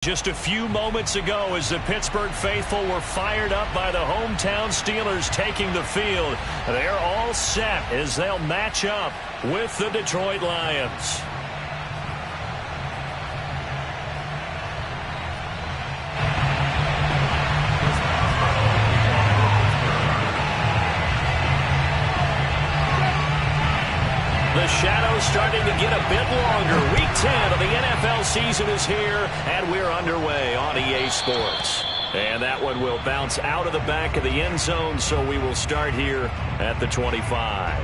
Just a few moments ago as the Pittsburgh faithful were fired up by the hometown Steelers taking the field. They're all set as they'll match up with the Detroit Lions. The shadow's starting to get a bit longer. Week 10 of the NFL season is here, and we're underway on EA Sports. And that one will bounce out of the back of the end zone, so we will start here at the 25.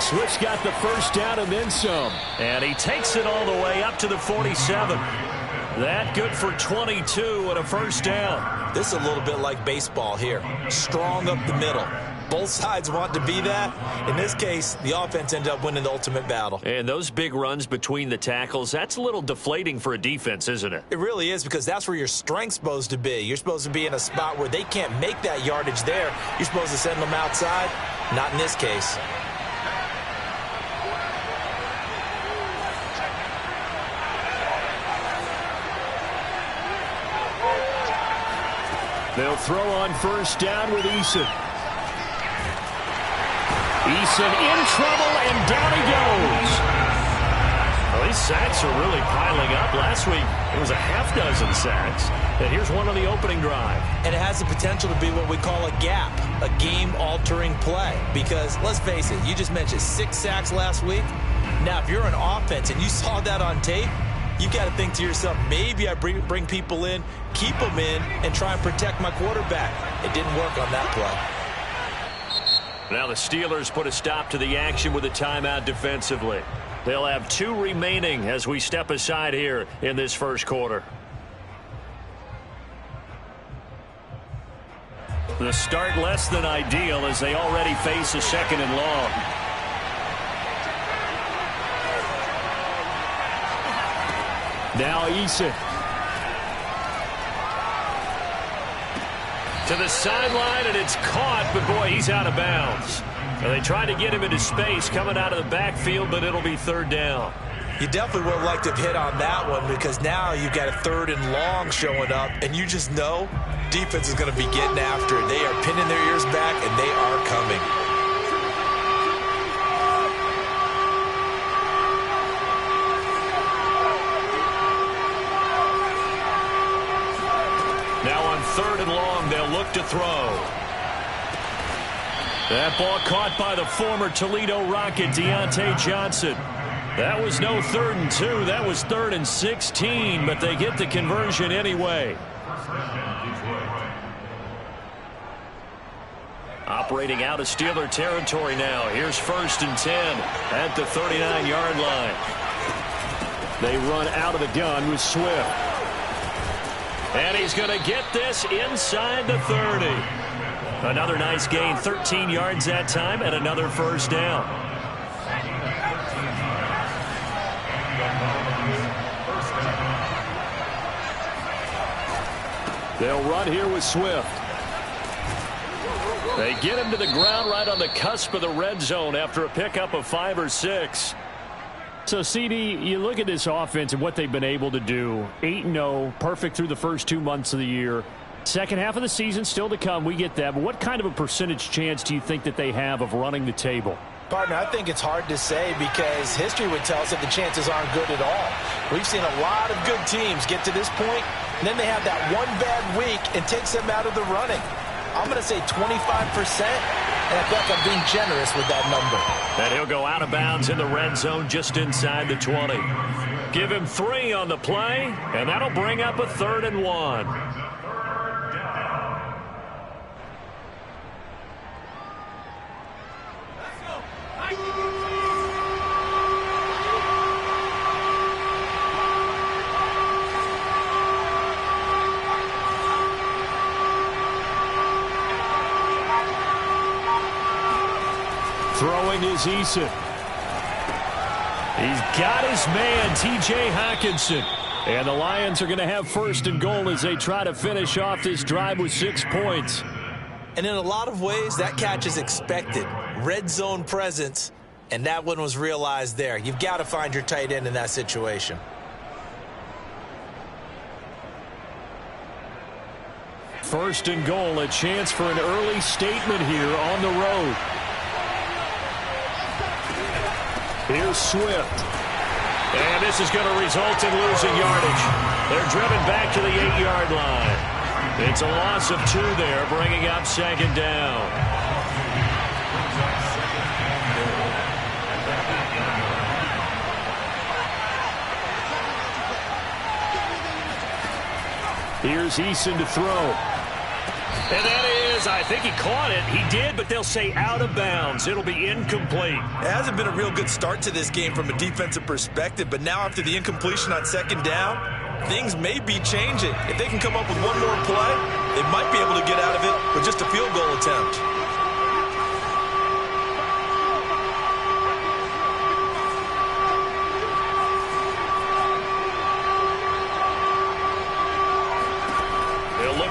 Swift's got the first down and then some. And he takes it all the way up to the 47. That good for 22 and a first down. This is a little bit like baseball here. Strong up the middle. Both sides want to be that. In this case, the offense ended up winning the ultimate battle. And those big runs between the tackles, that's a little deflating for a defense, isn't it? It really is, because that's where your strength's supposed to be. You're supposed to be in a spot where they can't make that yardage there. You're supposed to send them outside. Not in this case. They'll throw on first down with Eason. Eason in trouble, and down he goes. Well, these sacks are really piling up. Last week, it was a half dozen sacks. And here's one on the opening drive. And it has the potential to be what we call a gap, a game-altering play. Because, let's face it, you just mentioned 6 sacks last week. Now, if you're an offense and you saw that on tape, you got to think to yourself, maybe I bring people in, keep them in, and try and protect my quarterback. It didn't work on that play. Now the Steelers put a stop to the action with a timeout defensively. They'll have 2 remaining as we step aside here in this first quarter. The start less than ideal as they already face a 2nd and long. Now Eason. To the sideline, and it's caught, but boy, he's out of bounds. And they tried to get him into space coming out of the backfield, but it'll be 3rd down. You definitely would have liked to have hit on that one, because now you've got a 3rd and long showing up, and you just know defense is going to be getting after it. They are pinning their ears back, and they are coming. Now on 3rd and long, they'll look to throw. That ball caught by the former Toledo Rocket, Deontay Johnson. That was no 3rd and 2. That was 3rd and 16, but they get the conversion anyway. Operating out of Steeler territory now. Here's 1st and 10 at the 39-yard line. They run out of the gun with Swift. And he's going to get this inside the 30. Another nice gain, 13 yards that time, and another first down. They'll run here with Swift. They get him to the ground right on the cusp of the red zone after a pickup of 5 or 6. So, CD, you look at this offense and what they've been able to do. 8-0, perfect through the first 2 months of the year. Second half of the season still to come. We get that. But what kind of a percentage chance do you think that they have of running the table? Partner, I think it's hard to say, because history would tell us that the chances aren't good at all. We've seen a lot of good teams get to this point, and then they have that one bad week and takes them out of the running. I'm going to say 25%, and I feel like I'm being generous with that number. And he'll go out of bounds in the red zone just inside the 20. Give him 3 on the play, and that'll bring up a 3rd and 1. Throwing is Eason. He's got his man, T.J. Hockenson. And the Lions are going to have first and goal as they try to finish off this drive with 6 points. And in a lot of ways, that catch is expected. Red zone presence, and that one was realized there. You've got to find your tight end in that situation. First and goal, a chance for an early statement here on the road. Here's Swift. And this is going to result in losing yardage. They're driven back to the 8-yard line. It's a loss of 2 there, bringing up second down. Here's Eason to throw. And that is, I think he caught it. He did, but they'll say out of bounds. It'll be incomplete. It hasn't been a real good start to this game from a defensive perspective, but now after the incompletion on second down, things may be changing. If they can come up with one more play, they might be able to get out of it with just a field goal attempt.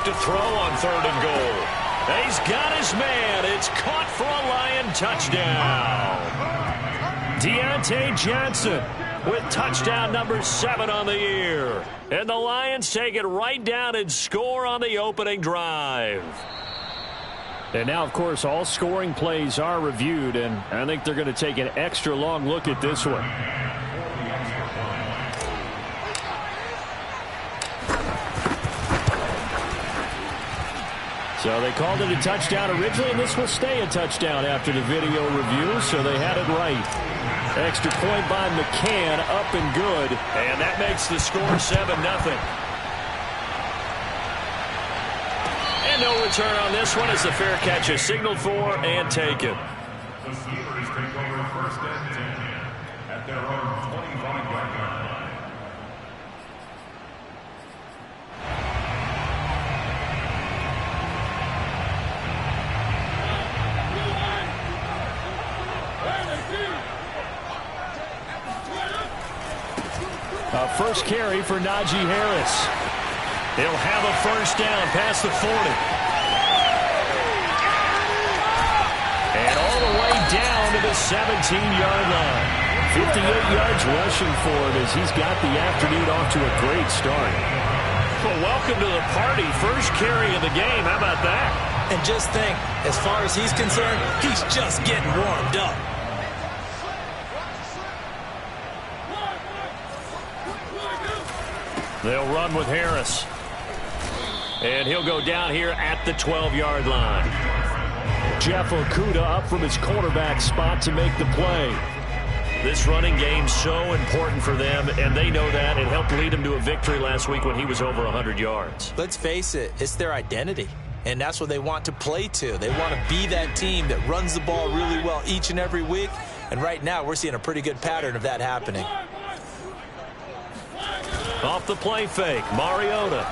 To throw on third and goal. He's got his man. It's caught for a Lion touchdown. Deontay Johnson with touchdown number 7 on the year. And the Lions take it right down and score on the opening drive. And now, of course, all scoring plays are reviewed, and I think they're going to take an extra long look at this one. So they called it a touchdown originally, and this will stay a touchdown after the video review, so they had it right. Extra point by McCann, up and good, and that makes the score 7-0. And no return on this one as the fair catch is signaled for and taken. The Steelers take over first and 10 at their own 25-yard line. First carry for Najee Harris. He'll have a first down past the 40. And all the way down to the 17-yard line. 58 yards rushing for him as he's got the afternoon off to a great start. Well, welcome to the party. First carry of the game. How about that? And just think, as far as he's concerned, he's just getting warmed up. They'll run with Harris. And he'll go down here at the 12-yard line. Jeff Okudah up from his quarterback spot to make the play. This running game's so important for them, and they know that. It helped lead them to a victory last week when he was over 100 yards. Let's face it, it's their identity. And that's what they want to play to. They want to be that team that runs the ball really well each and every week. And right now, we're seeing a pretty good pattern of that happening. Off the play fake, Mariota.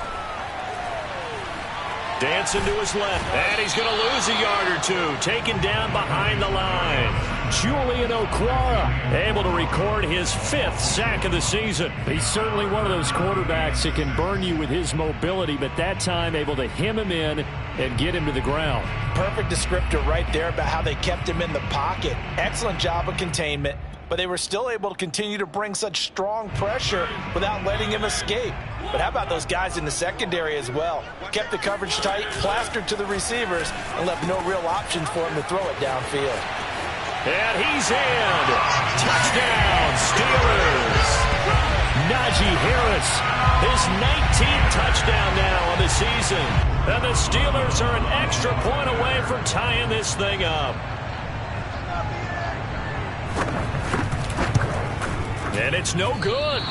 Dancing to his left, and he's going to lose a yard or 2. Taken down behind the line. Julian Okwara able to record his 5th sack of the season. He's certainly one of those quarterbacks that can burn you with his mobility, but that time able to hem him in and get him to the ground. Perfect descriptor right there about how they kept him in the pocket. Excellent job of containment, but they were still able to continue to bring such strong pressure without letting him escape. But how about those guys in the secondary as well? Kept the coverage tight, plastered to the receivers, and left no real options for him to throw it downfield. And he's in. Touchdown, Steelers. Najee Harris, his 19th touchdown now on the season. And the Steelers are an extra point away from tying this thing up. And it's no good.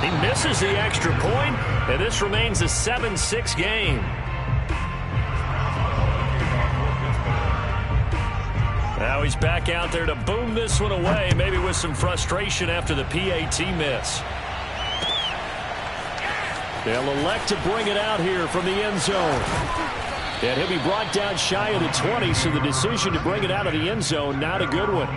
He misses the extra point, and this remains a 7-6 game. Now he's back out there to boom this one away, maybe with some frustration after the PAT miss. They'll elect to bring it out here from the end zone. And he'll be brought down shy of the 20, so the decision to bring it out of the end zone, not a good one.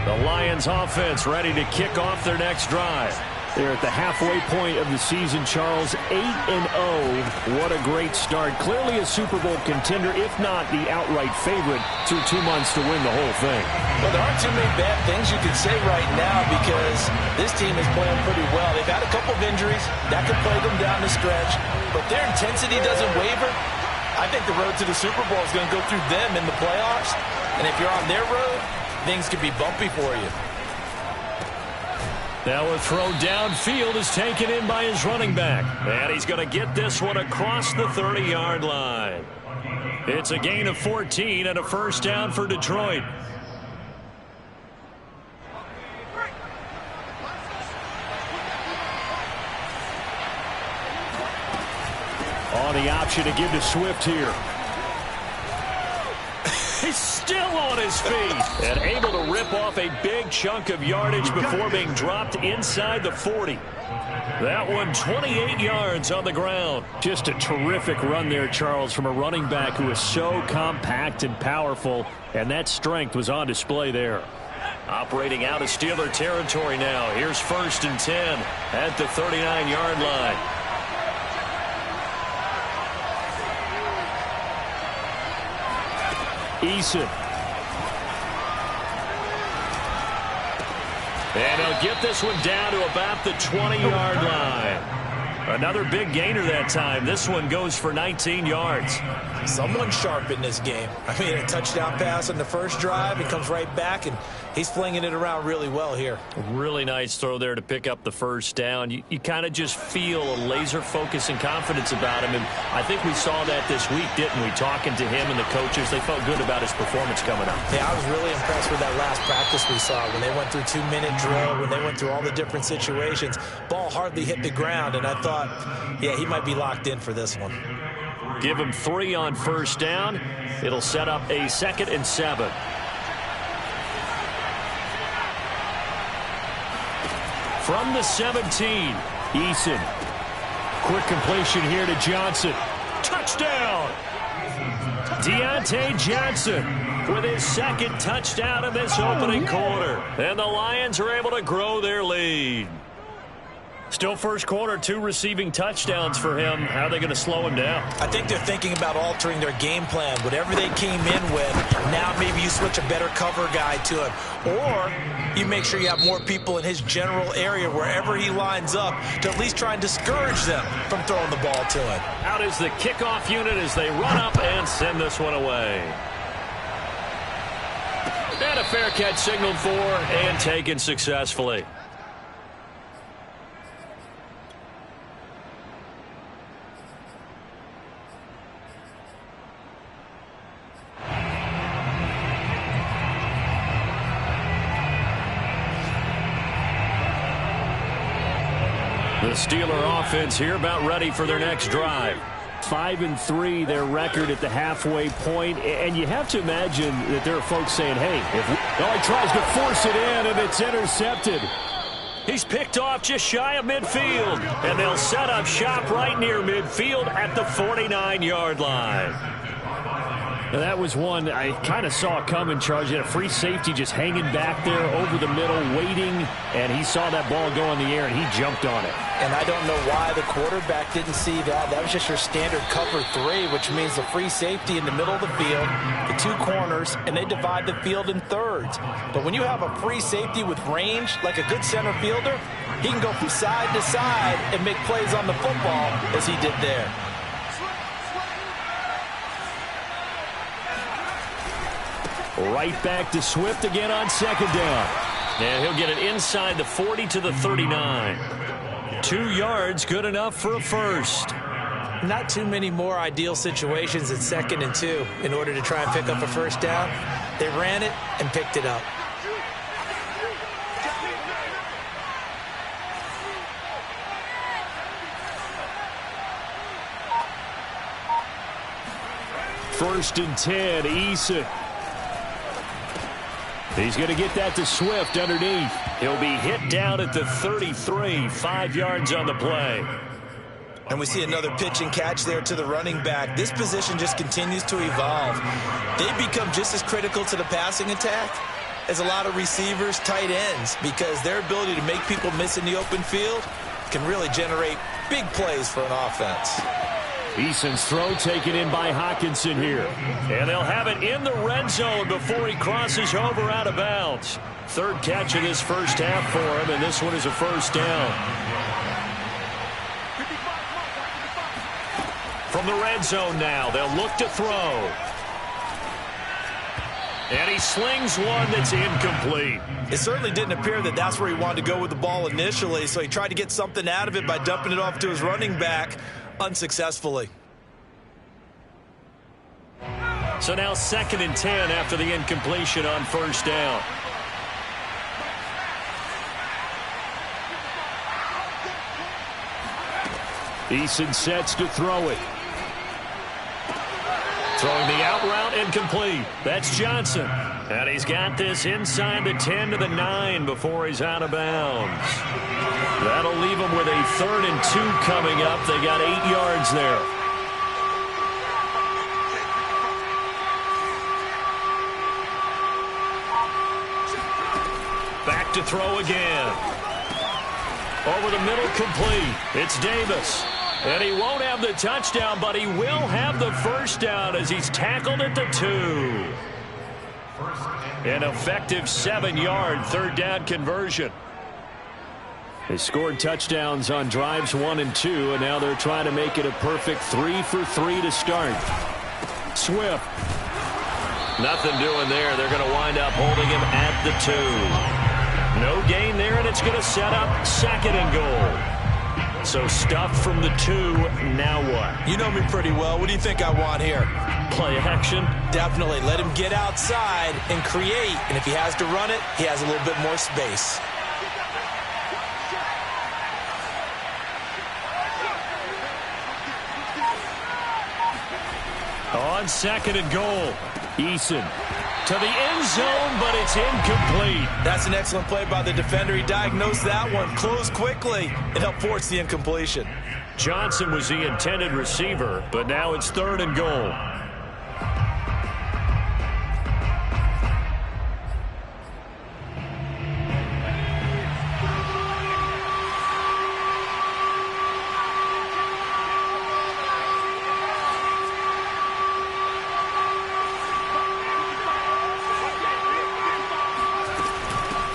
The Lions offense ready to kick off their next drive. They're at the halfway point of the season, Charles, 8-0. What a great start. Clearly a Super Bowl contender, if not the outright favorite, through 2 months to win the whole thing. Well, there aren't too many bad things you can say right now because this team is playing pretty well. They've had a couple of injuries. That could play them down the stretch. But their intensity doesn't waver. I think the road to the Super Bowl is going to go through them in the playoffs. And if you're on their road, things could be bumpy for you. Now a throw downfield is taken in by his running back. And he's going to get this one across the 30-yard line. It's a gain of 14 and a first down for Detroit. On the option to give to Swift here. He's still on his feet and able to rip off a big chunk of yardage before being dropped inside the 40. That one 28 yards on the ground. Just a terrific run there, Charles, from a running back who is so compact and powerful, and that strength was on display there. Operating out of Steeler territory now. Here's 1st and 10 at the 39-yard line. Eason. And he'll get this one down to about the 20-yard line. Another big gainer that time. This one goes for 19 yards. Someone sharp in this game. I mean, a touchdown pass on the first drive. He comes right back, and he's flinging it around really well here. Really nice throw there to pick up the first down. You kind of just feel a laser focus and confidence about him, and I think we saw that this week, didn't we? Talking to him and the coaches, they felt good about his performance coming up. Yeah, I was really impressed with that last practice we saw when they went through 2-minute drill, when they went through all the different situations. Ball hardly hit the ground, and I thought, yeah, he might be locked in for this one. Give him 3 on first down. It'll set up a 2nd and 7. From the 17, Eason. Quick completion here to Johnson. Touchdown! Deontay Johnson with his 2nd touchdown of this opening quarter. And the Lions are able to grow their lead. Still first quarter, 2 receiving touchdowns for him. How are they going to slow him down? I think they're thinking about altering their game plan. Whatever they came in with, now maybe you switch a better cover guy to him. Or you make sure you have more people in his general area wherever he lines up to at least try and discourage them from throwing the ball to him. Out is the kickoff unit as they run up and send this one away. And a fair catch signaled for and taken successfully. The Steeler offense here about ready for their next drive. 5-3, their record at the halfway point. And you have to imagine that there are folks saying, hey, he tries to force it in, and it's intercepted. He's picked off just shy of midfield. And they'll set up shop right near midfield at the 49-yard line. Now that was one I kind of saw coming, Charles. You had a free safety just hanging back there over the middle, waiting, and he saw that ball go in the air, and he jumped on it. And I don't know why the quarterback didn't see that. That was just your standard cover 3, which means the free safety in the middle of the field, the 2 corners, and they divide the field in thirds. But when you have a free safety with range, like a good center fielder, he can go from side to side and make plays on the football as he did there. Right back to Swift again on 2nd down. And he'll get it inside the 40 to the 39. 2 yards, good enough for a first. Not too many more ideal situations at 2nd and 2 in order to try and pick up a first down. They ran it and picked it up. First and 10, Eason. He's going to get that to Swift underneath. He'll be hit down at the 33, 5 yards on the play. And we see another pitch and catch there to the running back. This position just continues to evolve. They become just as critical to the passing attack is a lot of receivers, tight ends, because their ability to make people miss in the open field can really generate big plays for an offense. Eason's throw taken in by Hockenson here. And they'll have it in the red zone before he crosses over out of bounds. Third catch of this first half for him, and this one is a first down. From the red zone now, they'll look to throw. And he slings one that's incomplete. It certainly didn't appear that that's where he wanted to go with the ball initially, so he tried to get something out of it by dumping it off to his running back unsuccessfully. So now 2nd and 10 after the incompletion on first down. Eason sets to throw it. Throwing the out route incomplete. That's Johnson. And he's got this inside the 10 to the 9 before he's out of bounds. That'll leave him with a 3rd and 2 coming up. They got 8 yards there. Back to throw again. Over the middle, complete. It's Davis. And he won't have the touchdown, but he will have the first down as he's tackled at the 2. An effective 7-yard third down conversion. They scored touchdowns on drives 1 and 2, and now they're trying to make it a perfect 3 for 3 to start. Swift. Nothing doing there. They're going to wind up holding him at the 2. No gain there, and it's going to set up 2nd and goal. So stuffed from the 2, now what? You know me pretty well. What do you think I want here? Play action? Definitely. Let him get outside and create. And if he has to run it, he has a little bit more space. On 2nd and goal, Eason to the end zone, but it's incomplete. That's an excellent play by the defender. He diagnosed that one, closed quickly, and helped force the incompletion. Johnson was the intended receiver, but now it's 3rd and goal.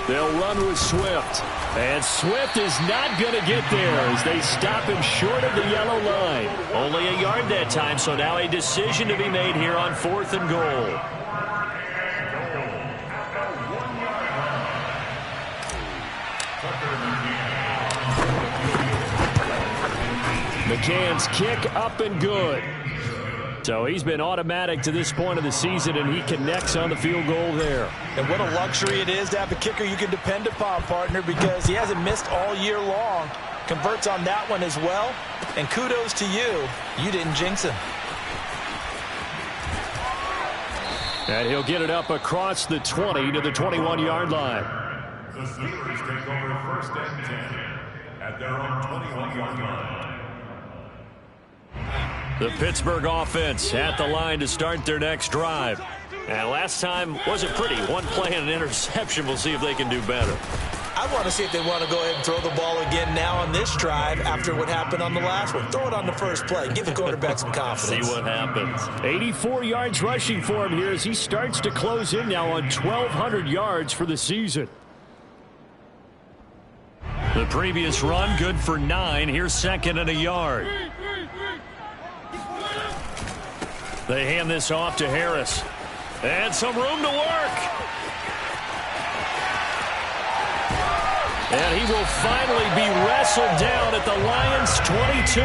They'll run with Swift. And Swift is not going to get there as they stop him short of the yellow line. Only a yard that time, so now a decision to be made here on 4th and goal. McCann's kick up and good. So he's been automatic to this point of the season, and he connects on the field goal there. And what a luxury it is to have a kicker you can depend upon, partner, because he hasn't missed all year long. Converts on that one as well. And kudos to you. You didn't jinx him. And he'll get it up across the 20 to the 21-yard line. The Steelers take over 1st and 10 at their own 21-yard line. The Pittsburgh offense at the line to start their next drive. And last time wasn't pretty. One play and an interception. We'll see if they can do better. I want to see if they want to go ahead and throw the ball again now on this drive after what happened on the last one. Throw it on the first play. Give the quarterback some confidence. See what happens. 84 yards rushing for him here as he starts to close in now on 1,200 yards for the season. The previous run good for 9. Here's 2nd and a yard. They hand this off to Harris. And some room to work. And he will finally be wrestled down at the Lions' 22.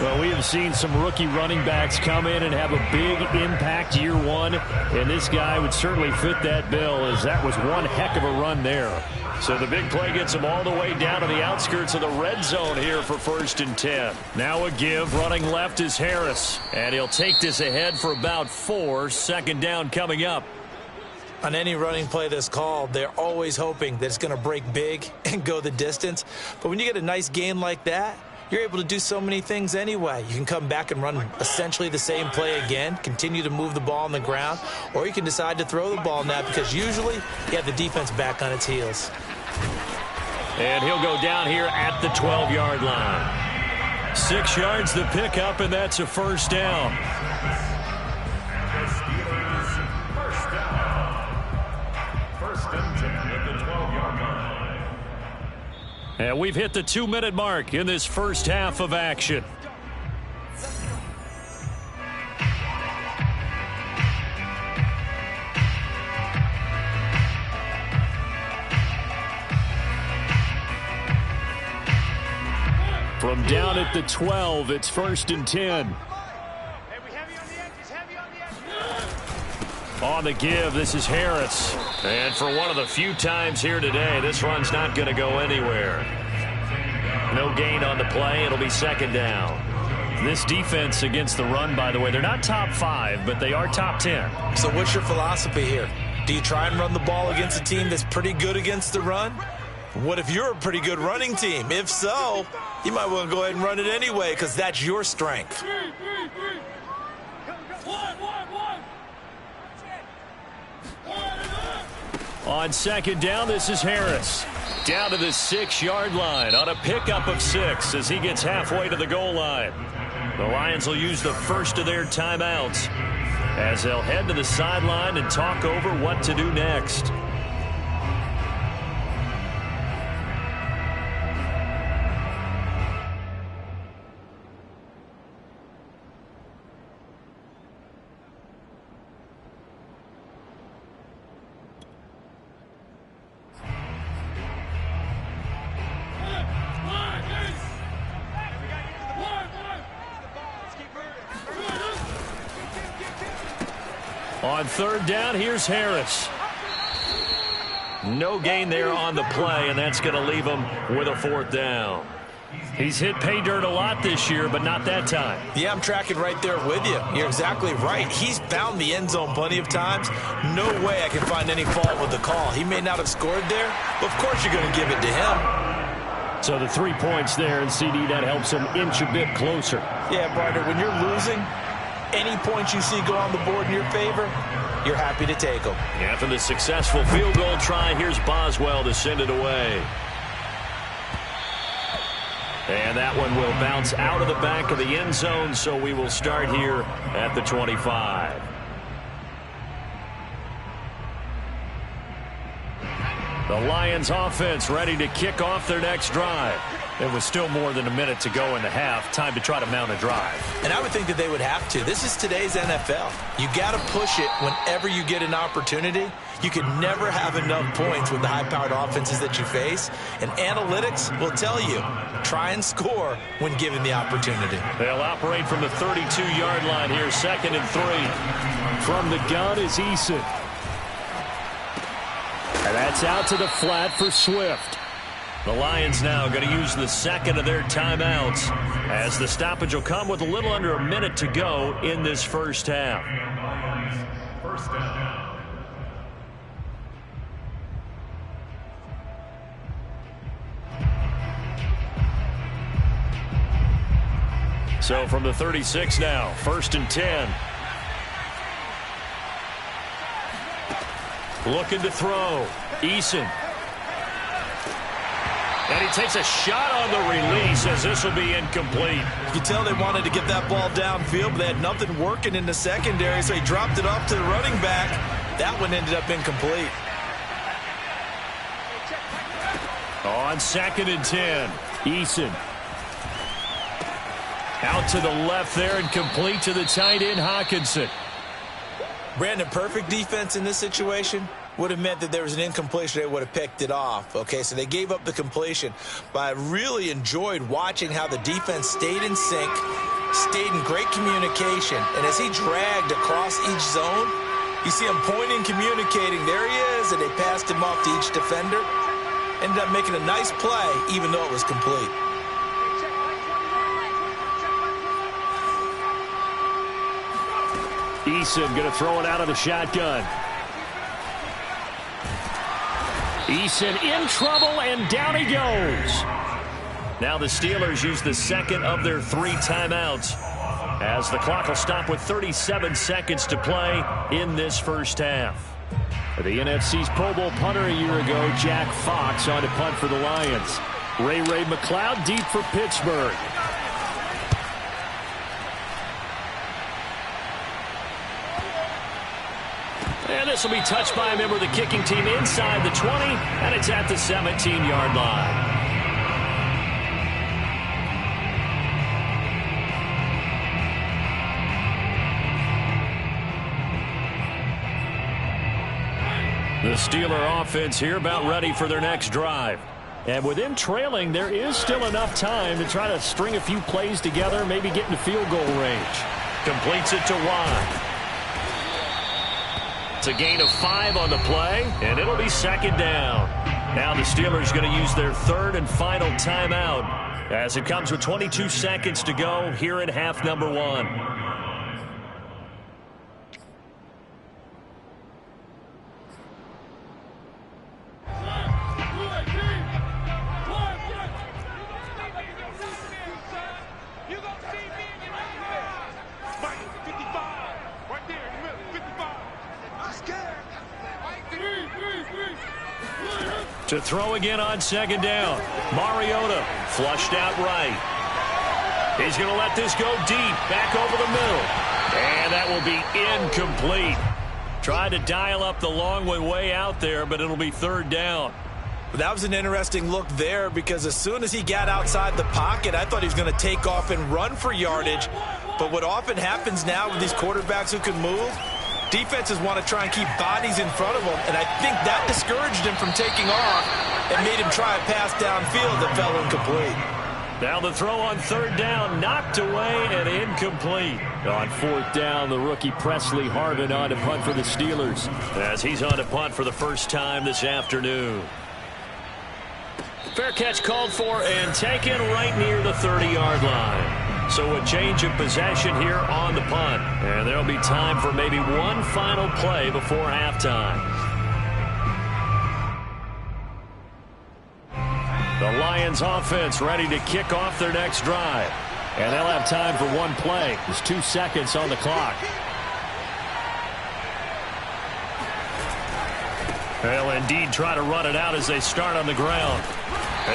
Well, we have seen some rookie running backs come in and have a big impact year one. And this guy would certainly fit that bill, as that was one heck of a run there. So the big play gets him all the way down to the outskirts of the red zone here for 1st and 10. Now a give. Running left is Harris. And he'll take this ahead for about 4. 2nd down coming up. On any running play that's called, they're always hoping that it's going to break big and go the distance. But when you get a nice gain like that, you're able to do so many things anyway. You can come back and run essentially the same play again, continue to move the ball on the ground, or you can decide to throw the ball now because usually you have the defense back on its heels. And he'll go down here at the 12-yard line. 6 yards the pickup, and that's a first down. And we've hit the 2-minute mark in this first half of action. From down at the 12, it's 1st and 10. On the give, this is Harris. And for one of the few times here today, this run's not going to go anywhere. No gain on the play. It'll be 2nd down. This defense against the run, by the way, they're not top 5, but they are top 10. So what's your philosophy here? Do you try and run the ball against a team that's pretty good against the run? What if you're a pretty good running team? If so, you might want to go ahead and run it anyway because that's your strength. On 2nd down, this is Harris. Down to the 6-yard line on a pickup of 6 as he gets halfway to the goal line. The Lions will use the first of their timeouts as they'll head to the sideline and talk over what to do next. On 3rd down, here's Harris. No gain there on the play, and that's going to leave him with a 4th down. He's hit pay dirt a lot this year, but not that time. Yeah, I'm tracking right there with you. You're exactly right. He's found the end zone plenty of times. No way I can find any fault with the call. He may not have scored there, but of course you're going to give it to him. So the 3 points there, and CD, that helps him inch a bit closer. Yeah, Barter, when you're losing, any points you see go on the board in your favor, you're happy to take them. After the successful field goal try, here's Boswell to send it away. And that one will bounce out of the back of the end zone, so we will start here at the 25. The Lions offense ready to kick off their next drive. It was still more than a minute to go in the half. Time to try to mount a drive. And I would think that they would have to. This is today's NFL. You got to push it whenever you get an opportunity. You can never have enough points with the high-powered offenses that you face. And analytics will tell you, try and score when given the opportunity. They'll operate from the 32-yard line here, 2nd and 3. From the gun is Eason. And that's out to the flat for Swift. The Lions now going to use the 2nd of their timeouts as the stoppage will come with a little under a minute to go in this first half. First down. So from the 36 now, 1st and 10. Looking to throw. Eason. And he takes a shot on the release as this will be incomplete. You can tell they wanted to get that ball downfield, but they had nothing working in the secondary, so he dropped it off to the running back. That one ended up incomplete. On 2nd and 10, Eason. Out to the left there and complete to the tight end, Hockenson. Brandon, perfect defense in this situation would have meant that there was an incompletion. They would have picked it off. Okay, so they gave up the completion. But I really enjoyed watching how the defense stayed in sync, stayed in great communication. And as he dragged across each zone, you see him pointing, communicating. There he is, and they passed him off to each defender. Ended up making a nice play, even though it was complete. Eason going to throw it out of the shotgun. Eason in trouble, and down he goes. Now the Steelers use the second of their 3 timeouts, as the clock will stop with 37 seconds to play in this first half. The NFC's Pro Bowl punter a year ago, Jack Fox, on to punt for the Lions. Ray McCloud deep for Pittsburgh. And this will be touched by a member of the kicking team inside the 20, and it's at the 17-yard line. The Steeler offense here about ready for their next drive. And with them trailing, there is still enough time to try to string a few plays together, maybe get into field goal range. Completes it to Watt. It's a gain of 5 on the play, and it'll be second down. Now the Steelers going to use their 3rd and final timeout, as it comes with 22 seconds to go here in half number 1. To throw again on second down. Mariota flushed out right. He's going to let this go deep, back over the middle. And that will be incomplete. Tried to dial up the long way out there, but it'll be 3rd down. That was an interesting look there, because as soon as he got outside the pocket, I thought he was going to take off and run for yardage. But what often happens now with these quarterbacks who can move, defenses want to try and keep bodies in front of them, and I think that discouraged him from taking off and made him try a pass downfield that fell incomplete. Now the throw on 3rd down, knocked away and incomplete. On 4th down, the rookie Presley Harvin on to punt for the Steelers, as he's on to punt for the first time this afternoon. Fair catch called for and taken right near the 30-yard line. So a change of possession here on the punt. And there'll be time for maybe one final play before halftime. The Lions offense ready to kick off their next drive. And they'll have time for one play. There's 2 seconds on the clock. They'll indeed try to run it out as they start on the ground.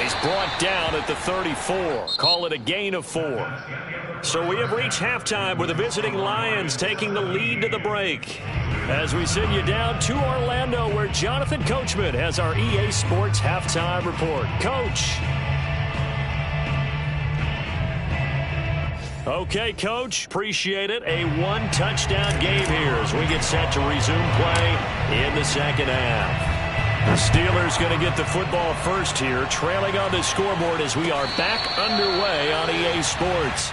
He's brought down at the 34. Call it a gain of 4. So we have reached halftime with the visiting Lions taking the lead to the break. As we send you down to Orlando, where Jonathan Coachman has our EA Sports halftime report. Coach. Okay, Coach. Appreciate it. A 1-touchdown game here as we get set to resume play in the second half. The Steelers going to get the football first here, trailing on the scoreboard as we are back underway on EA Sports.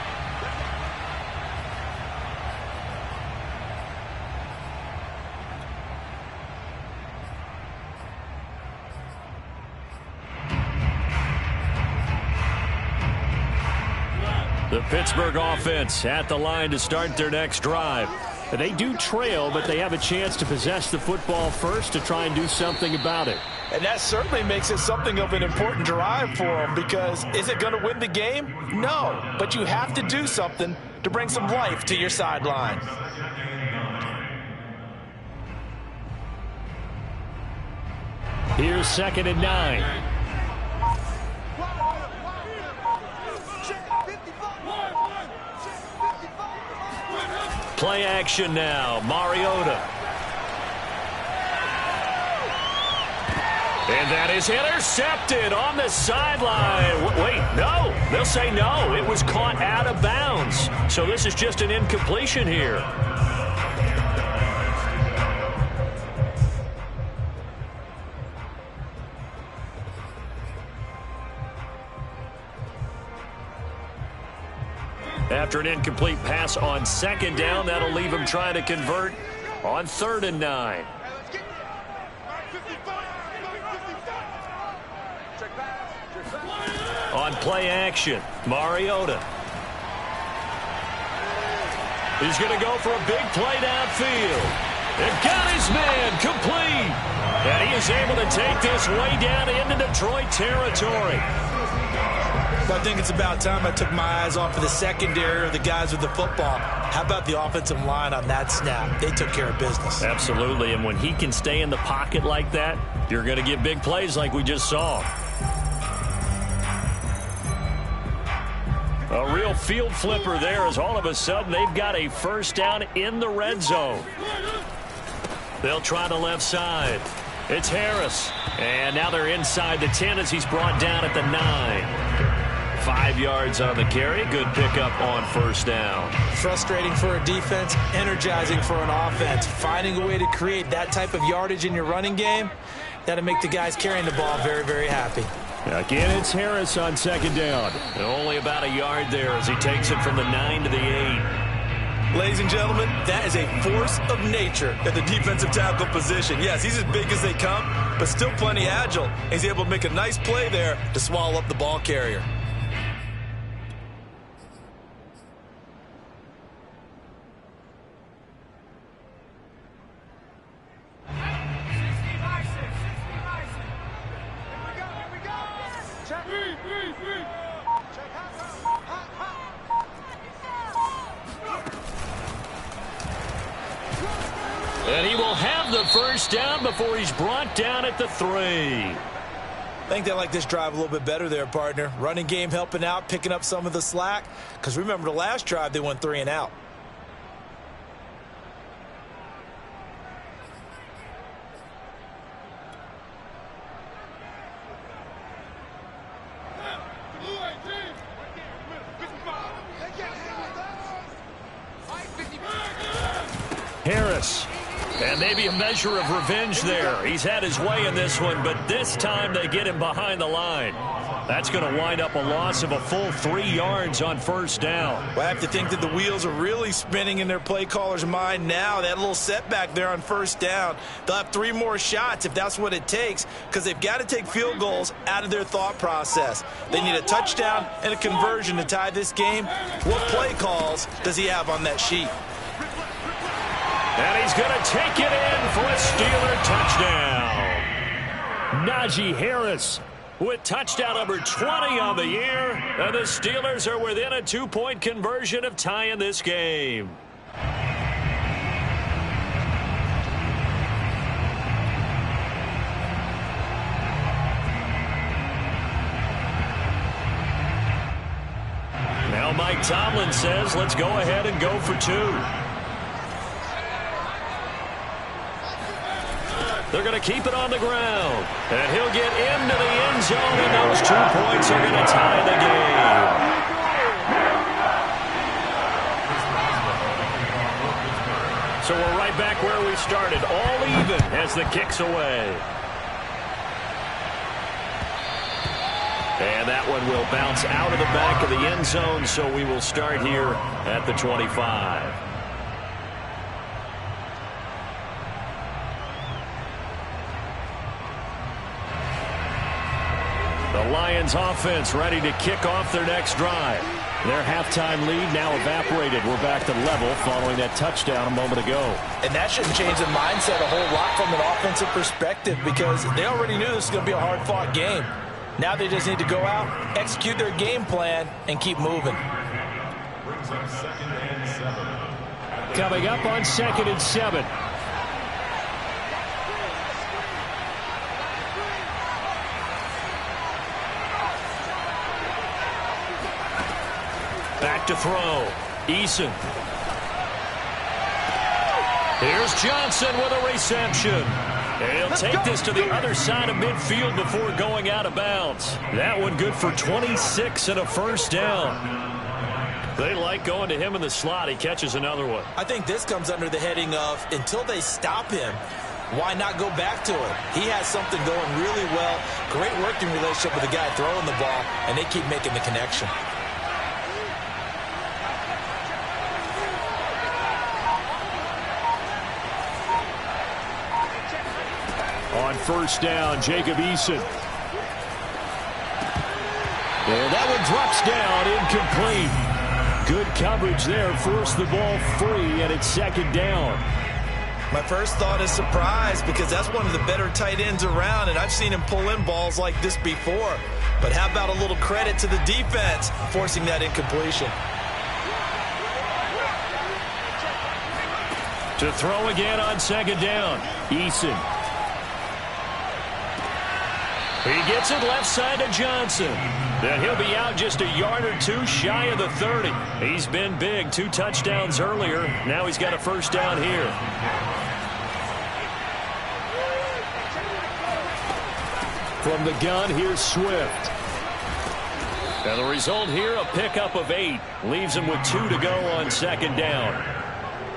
The Pittsburgh offense at the line to start their next drive. They do trail, but they have a chance to possess the football first to try and do something about it. And that certainly makes it something of an important drive for them, because is it going to win the game? No, but you have to do something to bring some life to your sideline. Here's 2nd and 9. Play action now. Mariota. And that is intercepted on the sideline. Wait, no. They'll say no. It was caught out of bounds. So this is just an incompletion here. After an incomplete pass on 2nd down, that'll leave him trying to convert on 3rd and 9. On play action, Mariota. He's going to go for a big play downfield. And got his man complete. And he is able to take this way down into Detroit territory. But I think it's about time I took my eyes off of the secondary or the guys with the football. How about the offensive line on that snap? They took care of business. Absolutely, and when he can stay in the pocket like that, you're going to get big plays like we just saw. A real field flipper there as all of a sudden they've got a first down in the red zone. They'll try the left side. It's Harris. And now they're inside the 10 as he's brought down at the 9. 5 yards on the carry. Good pickup on first down. Frustrating for a defense, energizing for an offense. Finding a way to create that type of yardage in your running game, that'll make the guys carrying the ball very, very happy. Again, it's Harris on second down. Only about a yard there as he takes it from the 9 to the 8. Ladies and gentlemen, that is a force of nature at the defensive tackle position. Yes, he's as big as they come, but still plenty agile. He's able to make a nice play there to swallow up the ball carrier. And he will have the first down before he's brought down at the 3. I think they like this drive a little bit better there, partner. Running game helping out, picking up some of the slack. Because remember, the last drive, they went 3 and out. Harris. And maybe a measure of revenge there. He's had his way in this one, but this time they get him behind the line. That's going to wind up a loss of a full 3 yards on first down. Well, I have to think that the wheels are really spinning in their play caller's mind now. They had a little setback there on first down. They'll have 3 more shots if that's what it takes, because they've got to take field goals out of their thought process. They need a touchdown and a conversion to tie this game. What play calls does he have on that sheet? And he's going to take it in for a Steeler touchdown. Najee Harris with touchdown number 20 on the year. And the Steelers are within a 2-point conversion of tying this game. Now Mike Tomlin says, let's go ahead and go for 2. They're going to keep it on the ground. And he'll get into the end zone, and those 2 points are going to tie the game. So we're right back where we started, all even as the kick's away. And that one will bounce out of the back of the end zone, so we will start here at the 25. The Lions offense ready to kick off their next drive. Their halftime lead now evaporated. We're back to level following that touchdown a moment ago. And that shouldn't change the mindset a whole lot from an offensive perspective, because they already knew this was going to be a hard-fought game. Now they just need to go out, execute their game plan, and keep moving. Coming up on 2nd and 7. Back to throw. Eason. Here's Johnson with a reception. He'll take this to the other side of midfield before going out of bounds. That one good for 26 and a first down. They like going to him in the slot. He catches another one. I think this comes under the heading of, until they stop him, why not go back to it? He has something going really well. Great working relationship with the guy throwing the ball, and they keep making the connection. On first down, Jacob Eason. And that one drops down, incomplete. Good coverage there, forced the ball free, and it's 2nd down. My first thought is surprise because that's one of the better tight ends around, and I've seen him pull in balls like this before. But how about a little credit to the defense forcing that incompletion? To throw again on second down, Eason. He gets it left side to Johnson. Then he'll be out just a yard or two shy of the 30. He's been big, 2 touchdowns earlier. Now he's got a first down here. From the gun, here's Swift. And the result here, a pickup of 8. Leaves him with 2 to go on second down.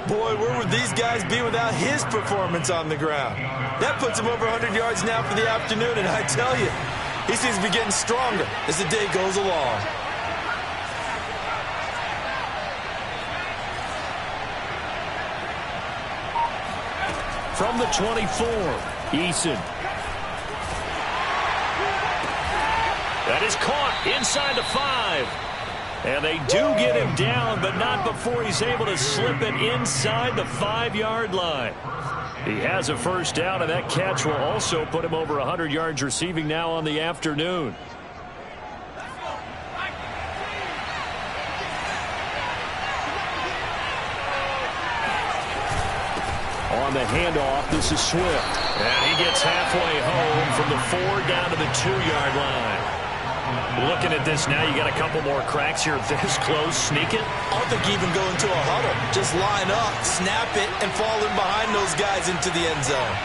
Boy, where would these guys be without his performance on the ground? That puts him over 100 yards now for the afternoon, and I tell you, he seems to be getting stronger as the day goes along. From the 24, Eason. That is caught inside the 5. And they do get him down, but not before he's able to slip it inside the 5-yard line. He has a first down, and that catch will also put him over 100 yards receiving now on the afternoon. On the handoff, this is Swift. And he gets halfway home from the 4 down to the 2-yard line. Looking at this now, you got a couple more cracks here this close. Sneak it. I don't think you even go into a huddle. Just line up, snap it, and fall in behind those guys into the end zone.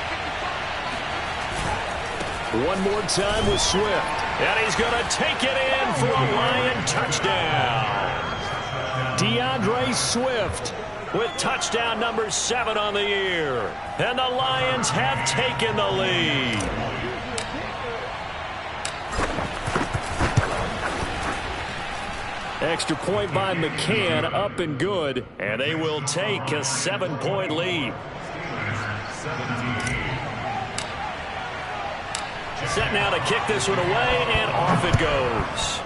One more time with Swift. And he's going to take it in for a Lion touchdown. DeAndre Swift with touchdown number 7 on the year. And the Lions have taken the lead. Extra point by McCann, up and good, and they will take a 7-point lead. Set now to kick this one away, and off it goes.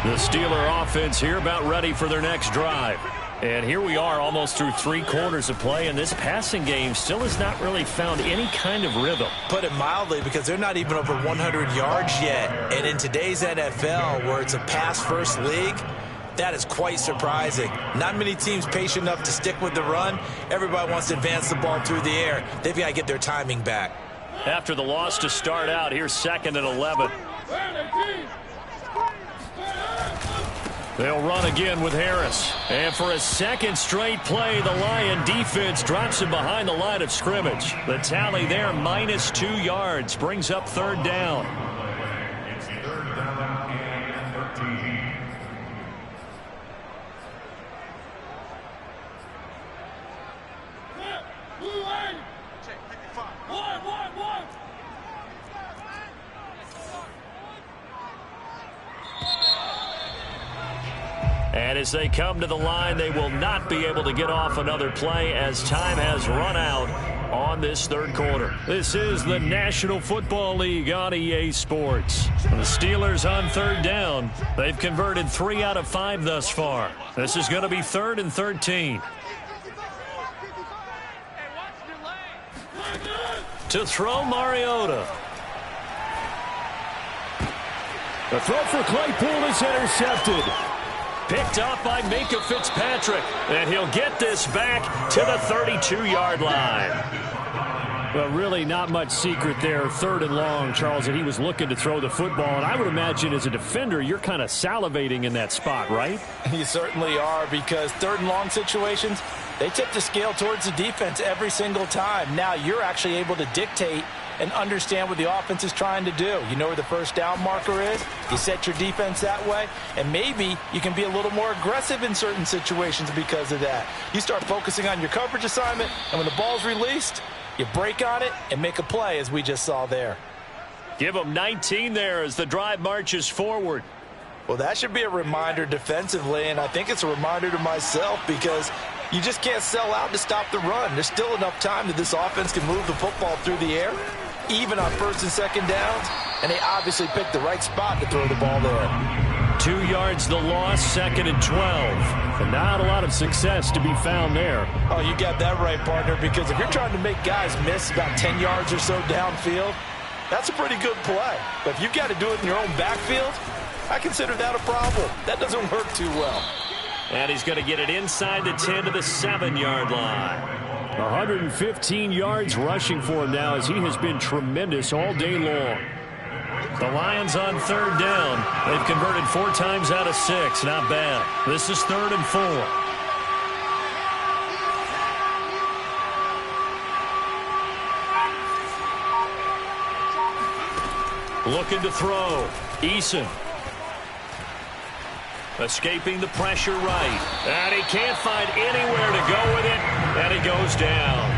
The Steeler offense here about ready for their next drive. And here we are almost through 3 quarters of play, and this passing game still has not really found any kind of rhythm. Put it mildly, because they're not even over 100 yards yet. And in today's NFL, where it's a pass-first league, that is quite surprising. Not many teams patient enough to stick with the run. Everybody wants to advance the ball through the air. They've got to get their timing back. After the loss to start out, here's 2nd and 11. They'll run again with Harris. And for a second straight play, the Lion defense drops him behind the line of scrimmage. The tally there, -2 yards, brings up 3rd down. It's 3rd down and 13. And as they come to the line, they will not be able to get off another play as time has run out on this 3rd quarter. This is the National Football League on EA Sports. The Steelers on 3rd down. They've converted 3 out of 5 thus far. This is going to be 3rd and 13. To throw, Mariota. The throw for Claypool is intercepted. Picked up by Minkah Fitzpatrick. And he'll get this back to the 32-yard line. Well, really not much secret there. 3rd and long, Charles, and he was looking to throw the football. And I would imagine as a defender, you're kind of salivating in that spot, right? You certainly are, because 3rd and long situations, they tip the scale towards the defense every single time. Now you're actually able to dictate and understand what the offense is trying to do. You know where the first down marker is. You set your defense that way, and maybe you can be a little more aggressive in certain situations because of that. You start focusing on your coverage assignment, and when the ball's released, you break on it and make a play, as we just saw there. Give them 19 there as the drive marches forward. Well, that should be a reminder defensively, and I think it's a reminder to myself, because You just can't sell out to stop the run. There's still enough time that this offense can move the football through the air, even on first and second downs, and they obviously picked the right spot to throw the ball there. 2 yards the loss, 2nd and 12. And not a lot of success to be found there. Oh, you got that right, partner, because if you're trying to make guys miss about 10 yards or so downfield, that's a pretty good play. But if you've got to do it in your own backfield, I consider that a problem. That doesn't work too well. And he's going to get it inside the 10 to the 7-yard line. 115 yards rushing for him now as he has been tremendous all day long. The Lions on 3rd down. They've converted 4 times out of 6. Not bad. This is 3rd and 4. Looking to throw. Eason. Escaping the pressure right. And he can't find anywhere to go with it. And he goes down.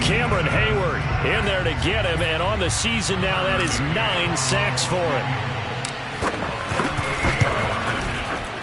Cameron Hayward in there to get him. And on the season now, that is 9 sacks for him.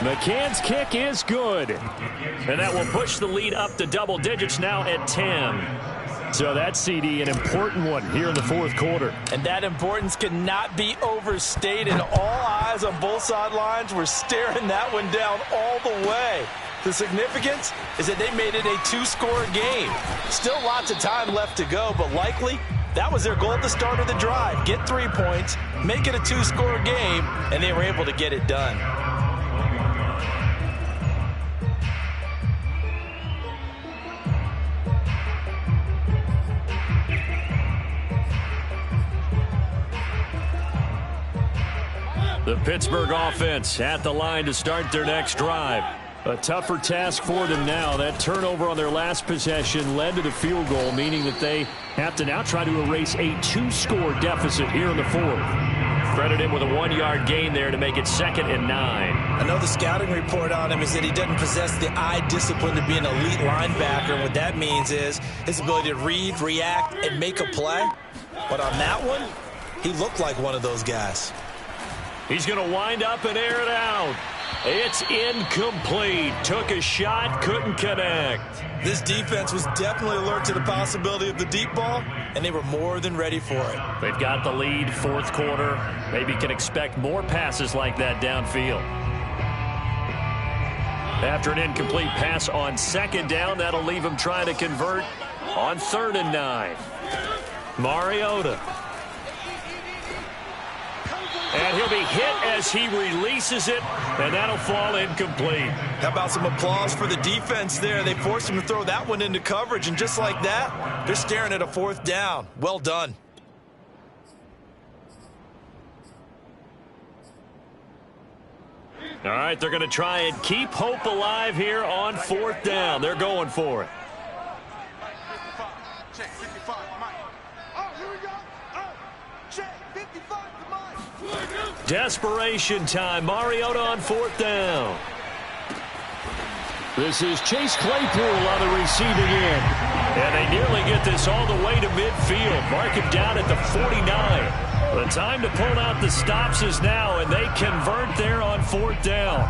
McCann's kick is good. And that will push the lead up to double digits now at 10. So that CD, an important one here in the 4th quarter. And that importance cannot be overstated. All eyes on both sidelines were staring that one down all the way. The significance is that they made it a 2-score game. Still lots of time left to go, but likely that was their goal at the start of the drive. Get 3 points, make it a 2-score game, and they were able to get it done. The Pittsburgh offense at the line to start their next drive. A tougher task for them now. That turnover on their last possession led to the field goal, meaning that they have to now try to erase a 2-score deficit here in the 4th. Credit him with a 1-yard gain there to make it 2nd and 9. I know the scouting report on him is that he doesn't possess the eye discipline to be an elite linebacker. And what that means is his ability to read, react, and make a play. But on that one, he looked like one of those guys. He's going to wind up and air it out. It's incomplete. Took a shot, couldn't connect. This defense was definitely alert to the possibility of the deep ball, and they were more than ready for it. They've got the lead, 4th quarter. Maybe can expect more passes like that downfield. After an incomplete pass on 2nd down, that'll leave him trying to convert on 3rd and 9. Mariota. And he'll be hit as he releases it, and that'll fall incomplete. How about some applause for the defense there? They forced him to throw that one into coverage, and just like that, they're staring at a 4th down. Well done. All right, they're going to try and keep hope alive here on 4th down. They're going for it. Desperation time. Mariota on 4th down. This is Chase Claypool on the receiving end. And they nearly get this all the way to midfield. Mark him down at the 49. The time to pull out the stops is now, and they convert there on 4th down.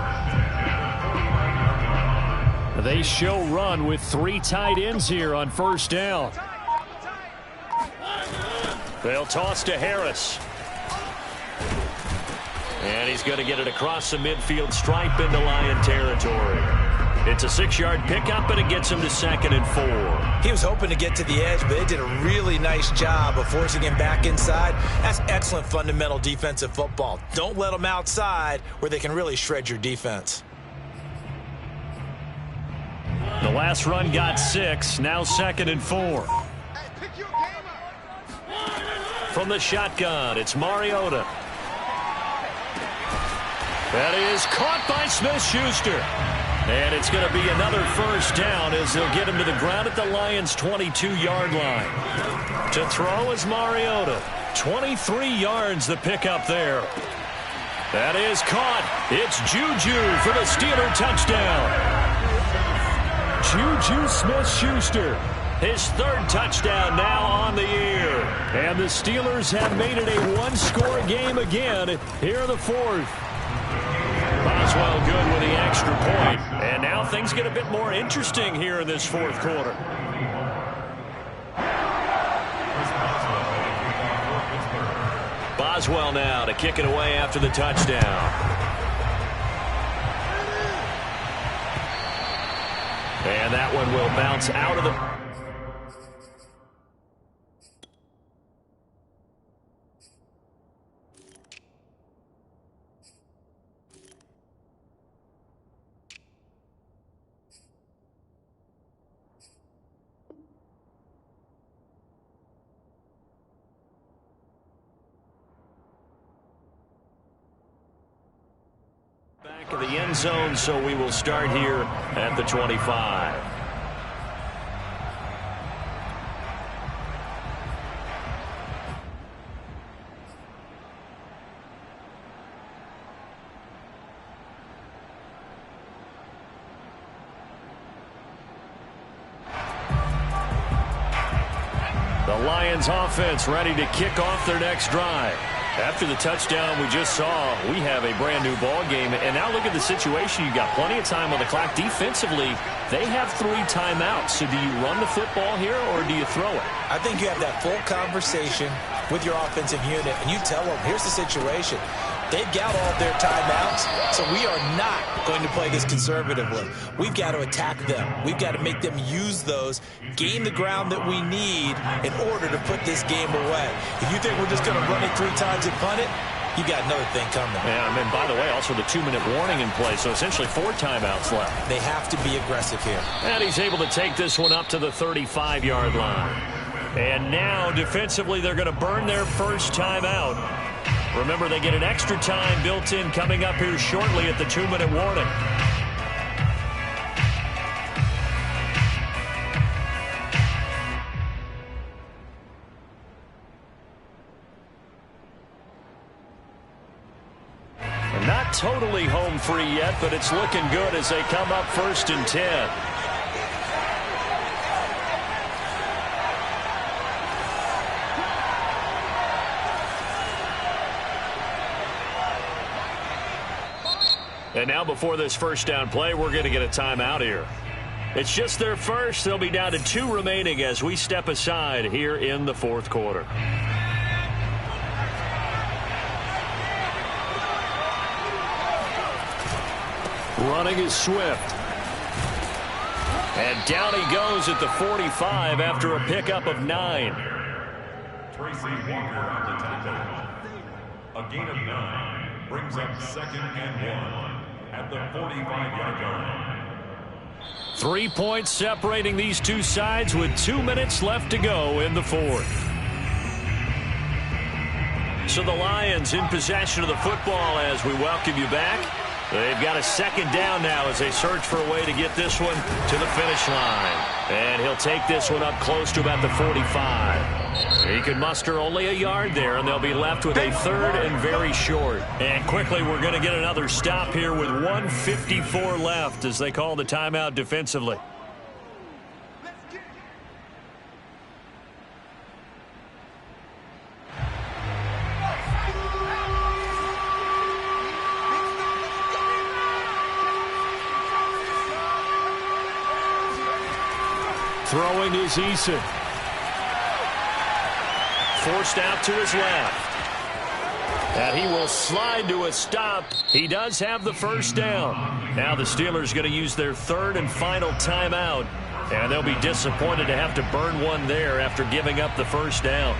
They show run with 3 tight ends here on 1st down. They'll toss to Harris. And he's going to get it across the midfield stripe into Lion territory. It's a 6-yard pickup, and it gets him to 2nd and 4. He was hoping to get to the edge, but they did a really nice job of forcing him back inside. That's excellent fundamental defensive football. Don't let them outside where they can really shred your defense. The last run got 6, now 2nd and 4. From the shotgun, it's Mariota. That is caught by Smith-Schuster. And it's going to be another 1st down as they'll get him to the ground at the Lions' 22-yard line. To throw is Mariota. 23 yards the pickup there. That is caught. It's Juju for the Steeler touchdown. Juju Smith-Schuster. His 3rd touchdown now on the year. And the Steelers have made it a 1-score game again here in the 4th. Boswell good with the extra point. And now things get a bit more interesting here in this fourth quarter. Boswell now to kick it away after the touchdown. And that one will bounce out of the... back of the end zone, so we will start here at the 25. The Lions offense ready to kick off their next drive. After the touchdown we just saw, we have a brand new ball game. And now look at the situation. You've got plenty of time on the clock. Defensively, they have 3 timeouts. So do you run the football here or do you throw it? I think you have that full conversation with your offensive unit, and you tell them, here's the situation. They've got all of their timeouts, so we are not going to play this conservatively. We've got to attack them. We've got to make them use those, gain the ground that we need in order to put this game away. If you think we're just going to run it 3 times and punt it, you got another thing coming. Yeah, I mean, by the way, also the 2-minute warning in play, so essentially 4 timeouts left. They have to be aggressive here. And he's able to take this one up to the 35-yard line. And now, defensively, they're going to burn their first timeout. Remember, they get an extra time built in coming up here shortly at the 2-minute warning. And not totally home free yet, but it's looking good as they come up 1st and 10. And now before this first down play, we're going to get a timeout here. It's just their first. They'll be down to 2 remaining as we step aside here in the fourth quarter. Running is Swift. And down he goes at the 45 after a pickup of 9. Tracy Walker on the tackle. A gain of 9 brings up 2nd and 1 at the 45-yard line. 3 points separating these two sides with 2 minutes left to go in the fourth. So the Lions in possession of the football as we welcome you back. They've got a 2nd down now as they search for a way to get this one to the finish line. And he'll take this one up close to about the 45. He can muster only a yard there, and they'll be left with a 3rd and very short. And quickly, we're going to get another stop here with 1:54 left as they call the timeout defensively. Throwing is Eason. Forced out to his left. And he will slide to a stop. He does have the first down. Now the Steelers going to use their 3rd and final timeout. And they'll be disappointed to have to burn one there after giving up the first down.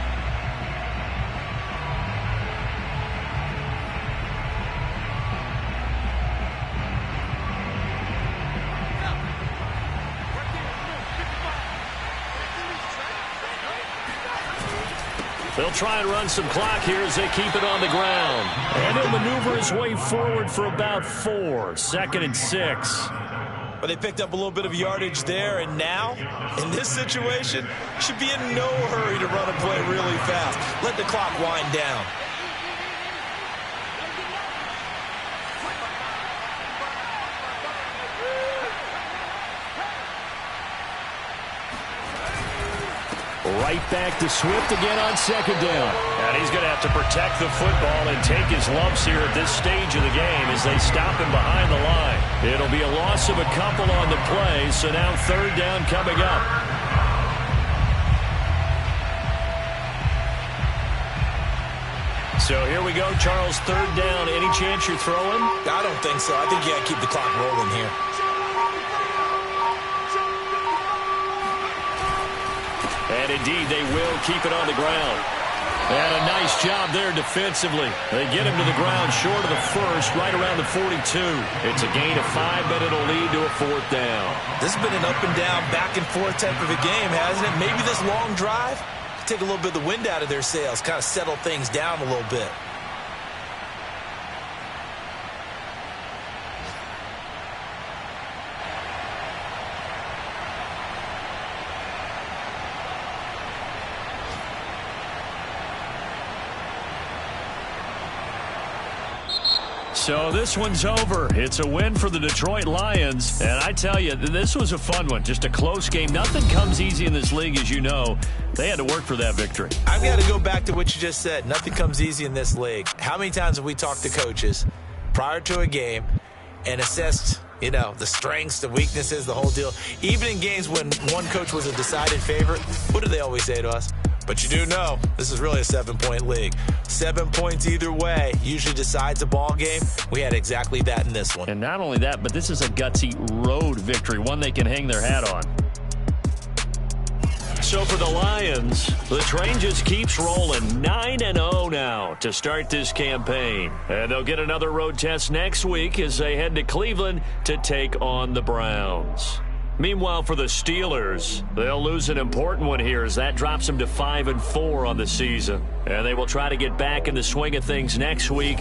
They'll try and run some clock here as they keep it on the ground. And he'll maneuver his way forward for about 4. 2nd and 6. But they picked up a little bit of yardage there, and now, in this situation, should be in no hurry to run a play really fast. Let the clock wind down. Right back to Swift again on second down. And he's going to have to protect the football and take his lumps here at this stage of the game as they stop him behind the line. It'll be a loss of a couple on the play, so now third down coming up. So here we go, Charles, third down. Any chance you're throwing? I don't think so. I think you got to keep the clock rolling here. And indeed, they will keep it on the ground. And a nice job there defensively. They get him to the ground short of the first, right around the 42. It's a gain of 5, but it'll lead to a fourth down. This has been an up and down, back and forth type of a game, hasn't it? Maybe this long drive take a little bit of the wind out of their sails, kind of settle things down a little bit. So this one's over. It's a win for the Detroit Lions. And I tell you, this was a fun one. Just a close game. Nothing comes easy in this league, as you know. They had to work for that victory. I've got to go back to what you just said. Nothing comes easy in this league. How many times have we talked to coaches prior to a game and assessed, you know, the strengths, the weaknesses, the whole deal? Even in games when one coach was a decided favorite, what do they always say to us? But you do know this is really a 7-point league. 7 points either way usually decides a ball game. We had exactly that in this one. And not only that, but this is a gutsy road victory, one they can hang their hat on. So for the Lions, the train just keeps rolling. 9-0 now to start this campaign. And they'll get another road test next week as they head to Cleveland to take on the Browns. Meanwhile, for the Steelers, they'll lose an important one here as that drops them to 5-4 on the season. And they will try to get back in the swing of things next week